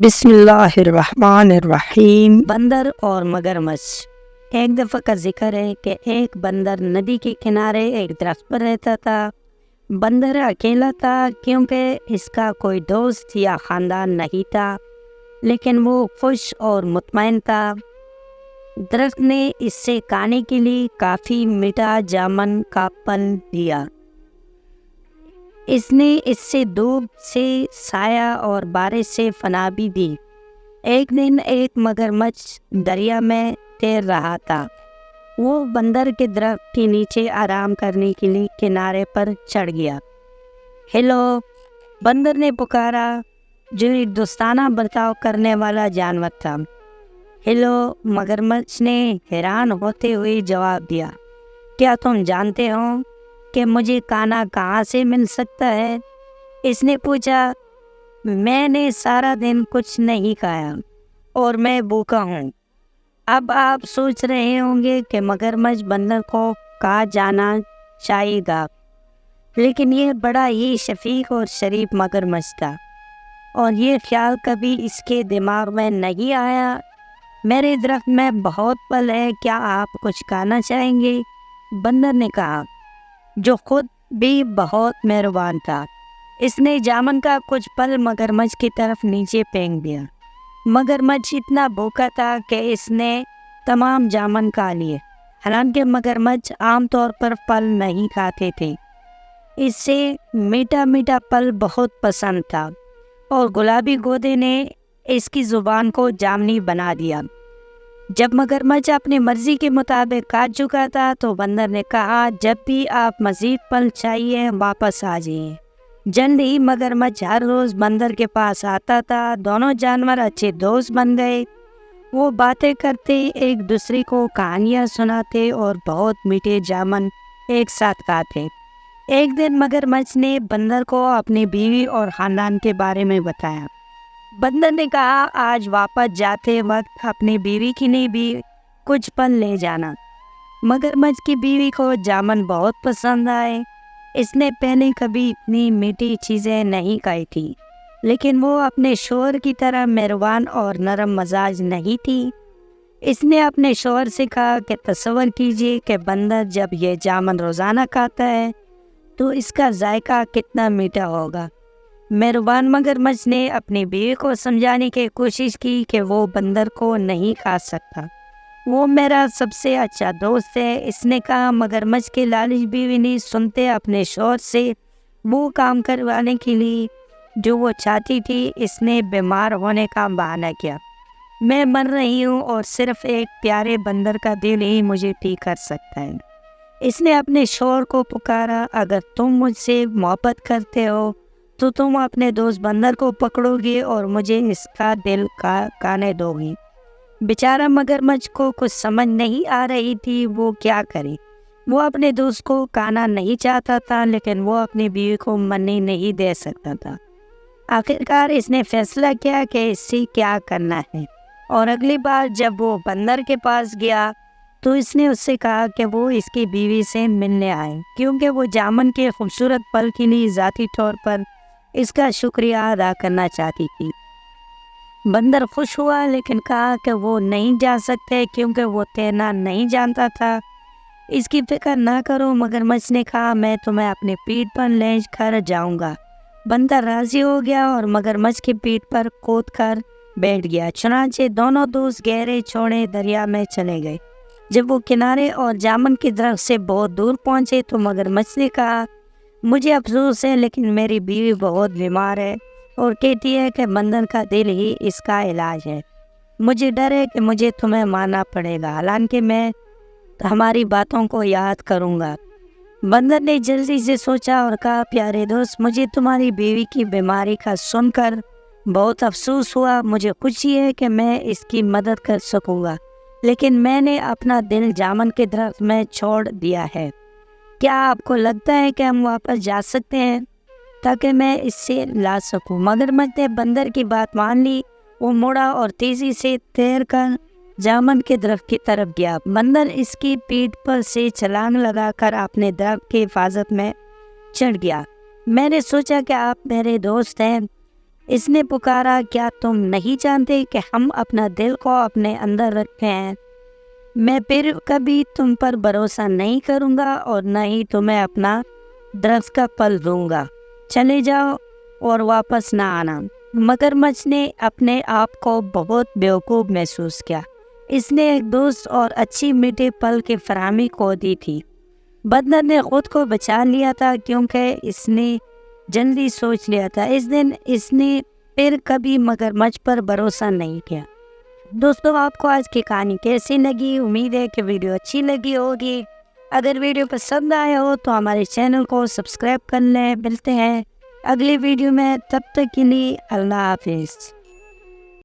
بسم اللہ الرحمن الرحیم۔ بندر اور مگرمچھ۔ ایک دفعہ کا ذکر ہے کہ ایک بندر ندی کے کنارے ایک درخت پر رہتا تھا۔ بندر اکیلا تھا کیونکہ اس کا کوئی دوست یا خاندان نہیں تھا، لیکن وہ خوش اور مطمئن تھا۔ درخت نے اس سے کھانے کے لیے کافی میٹھا جامن کا پھل دیا۔ اس نے اس سے دھوپ سے سایہ اور بارش سے پناہ بھی دی۔ ایک دن ایک مگرمچھ دریا میں تیر رہا تھا۔ وہ بندر کے درخت کے نیچے آرام کرنے کے لیے کنارے پر چڑھ گیا۔ ہیلو، بندر نے پکارا، جو ایک دوستانہ برتاؤ کرنے والا جانور تھا۔ ہیلو، مگرمچھ نے حیران ہوتے ہوئے جواب دیا، کیا تم جانتے ہو کہ مجھے کھانا کہاں سے مل سکتا ہے؟ اس نے پوچھا، میں نے سارا دن کچھ نہیں کھایا اور میں بھوکا ہوں۔ اب آپ سوچ رہے ہوں گے کہ مگرمچھ بندر کو کہاں جانا چاہیے گا، لیکن یہ بڑا ہی شفیق اور شریف مگرمچھ تھا، اور یہ خیال کبھی اس کے دماغ میں نہیں آیا، میرے درخت میں بہت پھل ہے، کیا آپ کچھ کھانا چاہیں گے؟ بندر نے کہا، جو خود بھی بہت مہربان تھا۔ اس نے جامن کا کچھ پھل مگرمچھ کی طرف نیچے پھینک دیا۔ مگرمچھ اتنا بھوکا تھا کہ اس نے تمام جامن کھا لیے۔ حالانکہ مگرمچھ عام طور پر پھل نہیں کھاتے تھے، اس سے میٹھا میٹھا پھل بہت پسند تھا، اور گلابی گودے نے اس کی زبان کو جامنی بنا دیا۔ جب مگرمچھ اپنی مرضی کے مطابق کھا چکا تھا تو بندر نے کہا، جب بھی آپ مزید پھل چاہیے واپس آ جائیں۔ جلد ہی مگرمچھ ہر روز بندر کے پاس آتا تھا۔ دونوں جانور اچھے دوست بن گئے۔ وہ باتیں کرتے، ایک دوسرے کو کہانیاں سناتے اور بہت میٹھے جامن ایک ساتھ کھاتے۔ ایک دن مگرمچھ نے بندر کو اپنی بیوی اور خاندان کے بارے میں بتایا۔ بندر نے کہا، آج واپس جاتے وقت اپنی بیوی کے لیے بھی کچھ پھل لے جانا۔ مگرمچھ کی بیوی کو جامن بہت پسند آئے۔ اس نے پہلے کبھی اتنی میٹھی چیزیں نہیں کھائی تھی، لیکن وہ اپنے شوہر کی طرح مہربان اور نرم مزاج نہیں تھی۔ اس نے اپنے شوہر سے کہا کہ تصور کیجیے کہ بندر جب یہ جامن روزانہ کھاتا ہے تو اس کا ذائقہ کتنا میٹھا ہوگا۔ مہربان مگرمچھ نے اپنی بیوی کو سمجھانے کی کوشش کی کہ وہ بندر کو نہیں کھا سکتا، وہ میرا سب سے اچھا دوست ہے۔ اس نے کہا، مگرمچھ کی لالچ بیوی نے سنتے اپنے شوہر سے وہ کام کروانے کے لیے جو وہ چاہتی تھی۔ اس نے بیمار ہونے کا بہانہ کیا، میں مر رہی ہوں اور صرف ایک پیارے بندر کا دل ہی مجھے ٹھیک کر سکتا ہے۔ اس نے اپنے شوہر کو پکارا، اگر تم مجھ سے محبت کرتے ہو تو تم اپنے دوست بندر کو پکڑو گے اور مجھے اس کا دل کھانے دو گی۔ بیچارہ مگرمچھ کو کچھ سمجھ نہیں آ رہی تھی وہ کیا کرے۔ وہ اپنے دوست کو کھانا نہیں چاہتا تھا، لیکن وہ اپنی بیوی کو منی نہیں دے سکتا تھا۔ آخرکار اس نے فیصلہ کیا کہ اس سے کیا کرنا ہے، اور اگلی بار جب وہ بندر کے پاس گیا تو اس نے اس سے کہا کہ وہ اس کی بیوی سے ملنے آئے، کیونکہ وہ جامن کے خوبصورت پھل کے لیے ذاتی طور پر اس کا شکریہ ادا کرنا چاہتی تھی۔ بندر خوش ہوا، لیکن کہا کہ وہ نہیں جا سکتے کیونکہ وہ تیرنا نہیں جانتا تھا۔ اس کی فکر نہ کرو، مگرمچھ نے کہا، میں تمہیں اپنی پیٹھ پر لینچ کر جاؤں گا۔ بندر راضی ہو گیا اور مگرمچھ کی پیٹھ پر کود کر بیٹھ گیا۔ چنانچہ دونوں دوست گہرے چوڑے دریا میں چلے گئے۔ جب وہ کنارے اور جامن کے درخت سے بہت دور پہنچے تو مگرمچھ نے کہا، مجھے افسوس ہے لیکن میری بیوی بہت بیمار ہے اور کہتی ہے کہ بندر کا دل ہی اس کا علاج ہے۔ مجھے ڈر ہے کہ مجھے تمہیں مارنا پڑے گا، حالانکہ میں ہماری باتوں کو یاد کروں گا۔ بندر نے جلدی سے سوچا اور کہا، پیارے دوست، مجھے تمہاری بیوی کی بیماری کا سن کر بہت افسوس ہوا۔ مجھے خوشی ہے کہ میں اس کی مدد کر سکوں گا، لیکن میں نے اپنا دل جامن کے درخت میں چھوڑ دیا ہے۔ کیا آپ کو لگتا ہے کہ ہم واپس جا سکتے ہیں تاکہ میں اس سے لا سکوں؟ مگرمچھ نے بندر کی بات مان لی۔ وہ مڑا اور تیزی سے تیر کر جامن کے درخت کی طرف گیا۔ بندر اس کی پیٹھ پر سے چھلانگ لگا کر اپنے درخت کی حفاظت میں چڑھ گیا۔ میں نے سوچا کہ آپ میرے دوست ہیں، اس نے پکارا، کیا تم نہیں جانتے کہ ہم اپنا دل کو اپنے اندر رکھتے ہیں؟ میں پھر کبھی تم پر بھروسہ نہیں کروں گا اور نہ ہی تمہیں اپنا درخت کا پھل دوں گا۔ چلے جاؤ اور واپس نہ آنا۔ مگرمچھ نے اپنے آپ کو بہت بیوقوف محسوس کیا۔ اس نے ایک دوست اور اچھی میٹھے پھل کی فراہمی کھو دی تھی۔ بندر نے خود کو بچا لیا تھا کیونکہ اس نے جلدی سوچ لیا تھا۔ اس دن اس نے پھر کبھی مگرمچھ پر بھروسہ نہیں کیا۔ دوستو، آپ کو آج کی کہانی کیسی لگی؟ امید ہے کہ ویڈیو اچھی لگی ہوگی۔ اگر ویڈیو پسند آیا ہو تو ہمارے چینل کو سبسکرائب کر لیں۔ ملتے ہیں اگلی ویڈیو میں، تب تک کے لیے اللہ حافظ۔